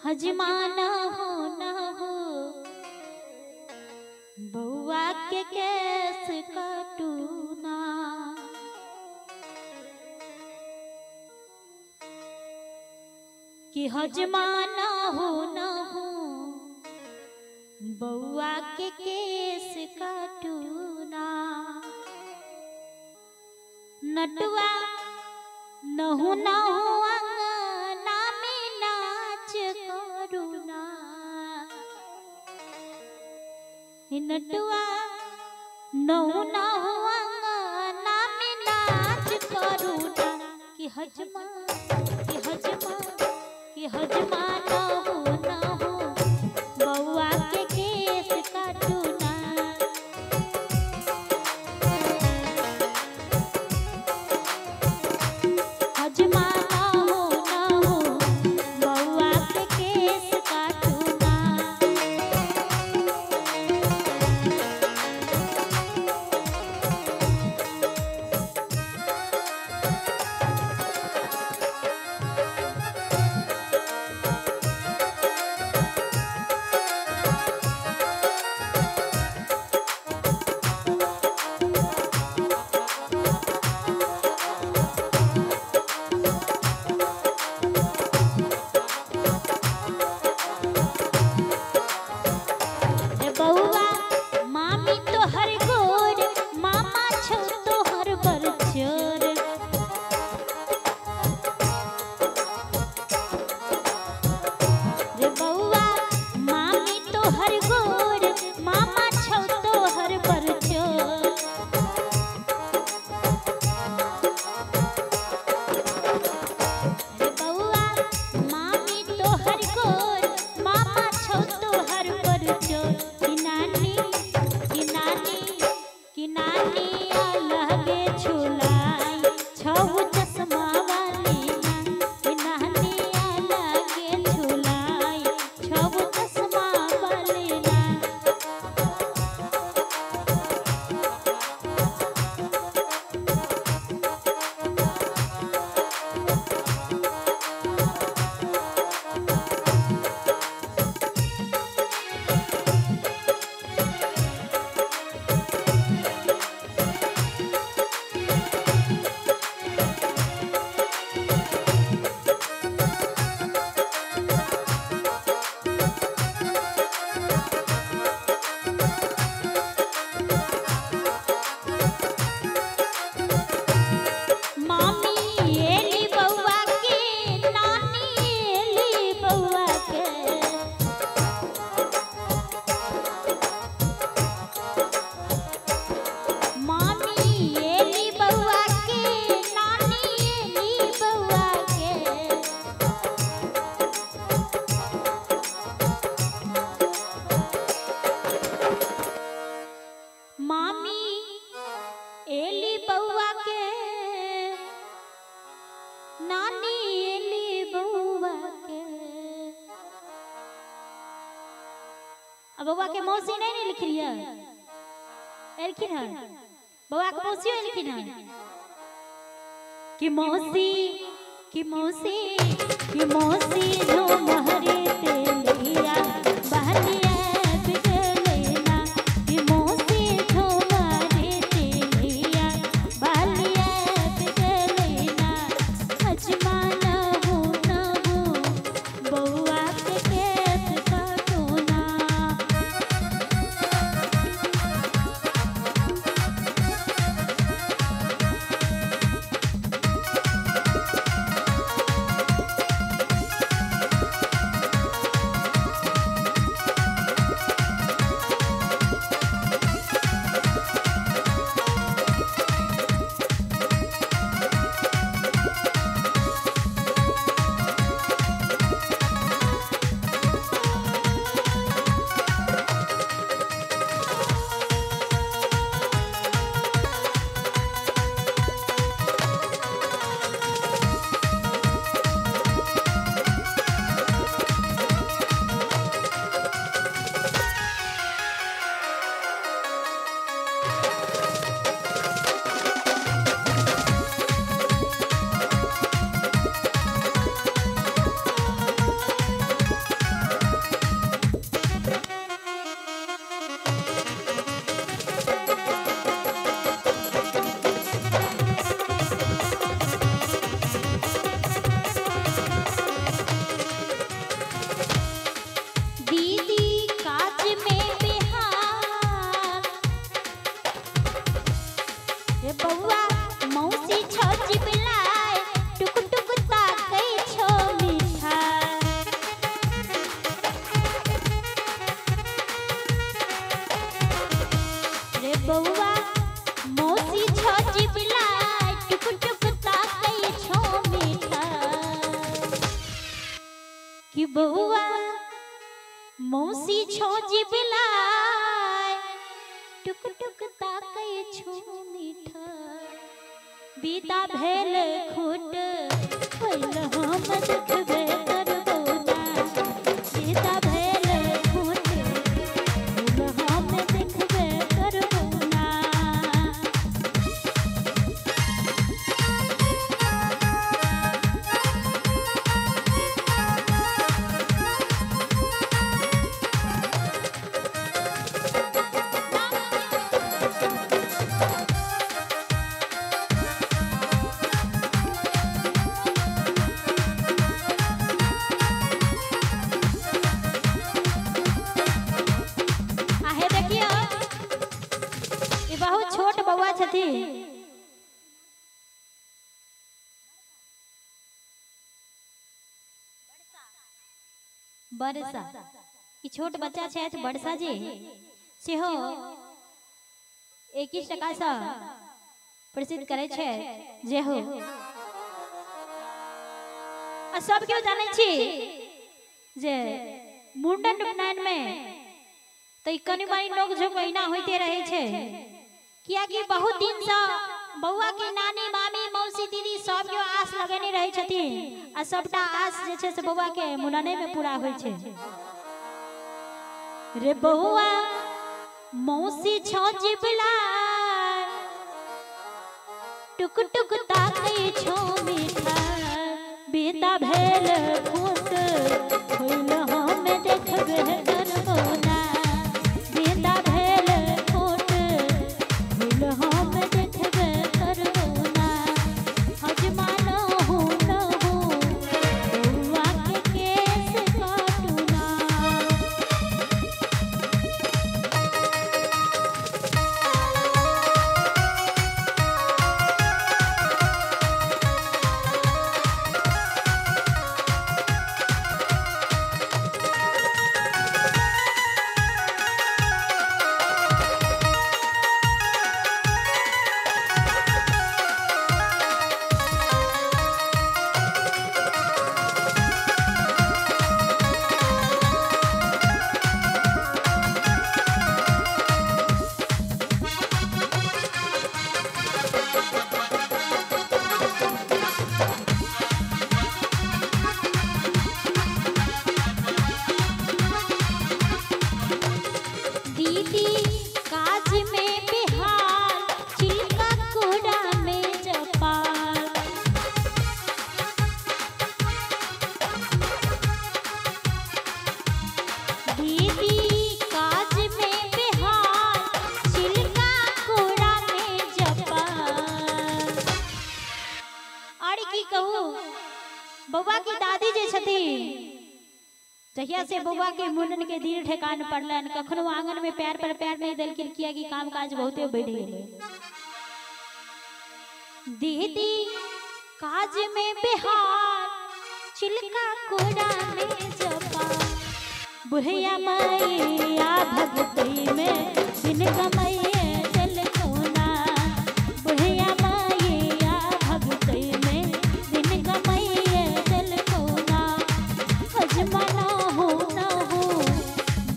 हजमाना हो न हो बउआ के केस काटूना। कि हजमाना हो न हो बउआ के केस काटूना। नटुआ नहु नहु अंगना में नाच करूना। नटुआ नहु नहु अंगना में नाच करूना। कि हजमा कि हजमा कि हजमा नहु नहु बउआ के केस काटूना। बउआ के मौसी नहीं लिख लिया एलखिन है बउआ के मौसी एलखिन है। कि मौसी कि मौसी कि मौसी जो महरे तेलिया बहनिया बिगलेना। कि मौसी जो महरे तेलिया बहनिया बिगलेना। हजमाना हो न हो बउआ के केस काटूना। कि बउआ मौसी छोजी बिलाय टुक टुक ताकै छो मीठा बीता भेल खोट होइल हम देखबे करबो ना बीता भेल खोट होइल हम देखबे करबो ना। बहुत छोट बउआ छथि बरसा ई छोट बच्चा छथि बरसा जी सेहो 21 टका सँ प्रसिद्ध करे छै जे हो आ सब केओ जानै छी जे मुंडन उपनयन में तो कनी मनी नोक झोंक अहिना होते रहे छै किया कि बहुत दिन से बउआ के नानी मामी मौसी दीदी सब के आस लगेने रहे छथिन आ सबटा आस जे छै से बउआ के मुंडने में पूरा होय छै। रे बउआ मौसी छोजी बिलाय टुक टुक ताकै छो मीठा बीता भेल खोट होइल हम देखबे करबो ना बीता भेल खोट होइल हम देखबे करबो ना। हजमा न हो बउआ के केस काटू ना। दीदी काज में बिहार चिल्का कोड़ा में जपाल दीदी काज में बिहार चिल्का कोड़ा में जपाल। और की कहू बउआ की दादी जे छथिन जहिया से बउआ के मुंडन के दिन ठेकान पड़लन कखनो आंगन में पैर पर पैर नहीं देलकिन किया कि काम काज बहुते बढ़ गेले। दीदी काज में बिहार चिल्का कोड़ा में जपा बुढ़िया मैया भगतई में दिन कमैया चल कोना बुढ़िया मैया भगतई में दिन कमैया चल कोना। हजमा न हो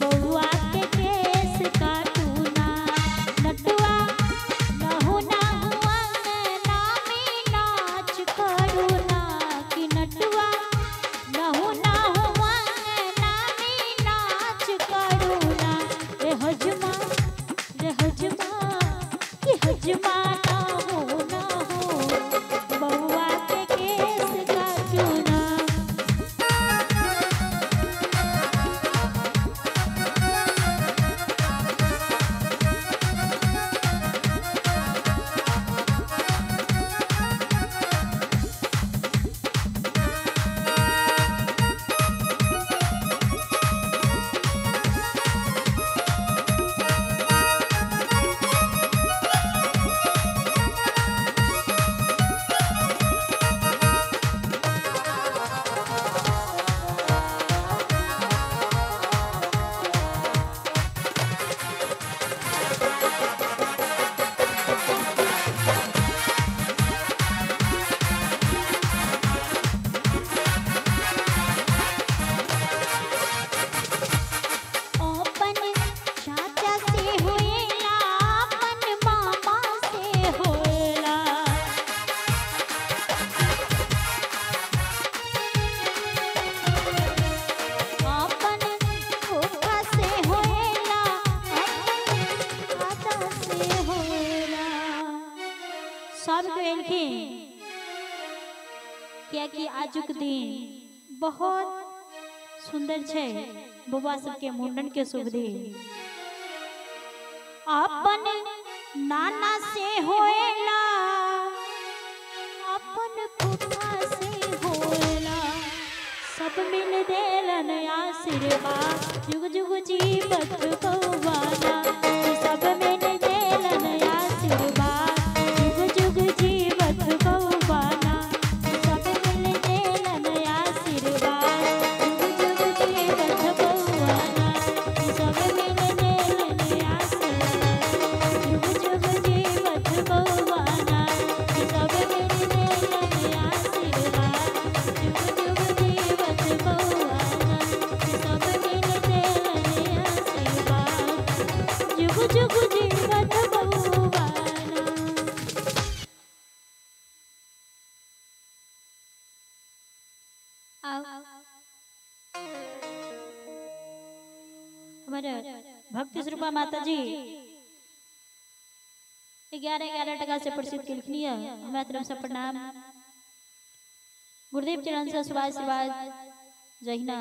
बउआ के केस काटू ना नटुआ न हो अंगना में नाच करू ना कि नटुआ न हो अंगना में नाच करू ना। रे हजमा गई क्या कि आजुक दिन बहुत सुंदर छे बबुआ सबके मुंडन के शुभ दिन अपन नाना से होएला अपन फूफा से होएला सब मिल देलन आशीर्वाद जुग जुग जीवत भगवाना सब मिल देलन आशीर्वाद जुग जुग जीवत भगवाना सब मिल देलन आशीर्वाद जुग जुग जीवत भगवाना सब मिल देलन आशीर्वाद जुग जुग जीवत भगवाना सब मिल देलन आशीर्वाद जुग जुग जीवत भगवाना सब मिल देलन आशीर्वाद जुग जुग जीवत भगवाना। हमारे भक्ति स्वरूपा माता जी 11-11 टका से प्रसिद्ध लिखनी है हमारे तरफ से प्रणाम गुरुदेव चरण से सुभाष जय हिना।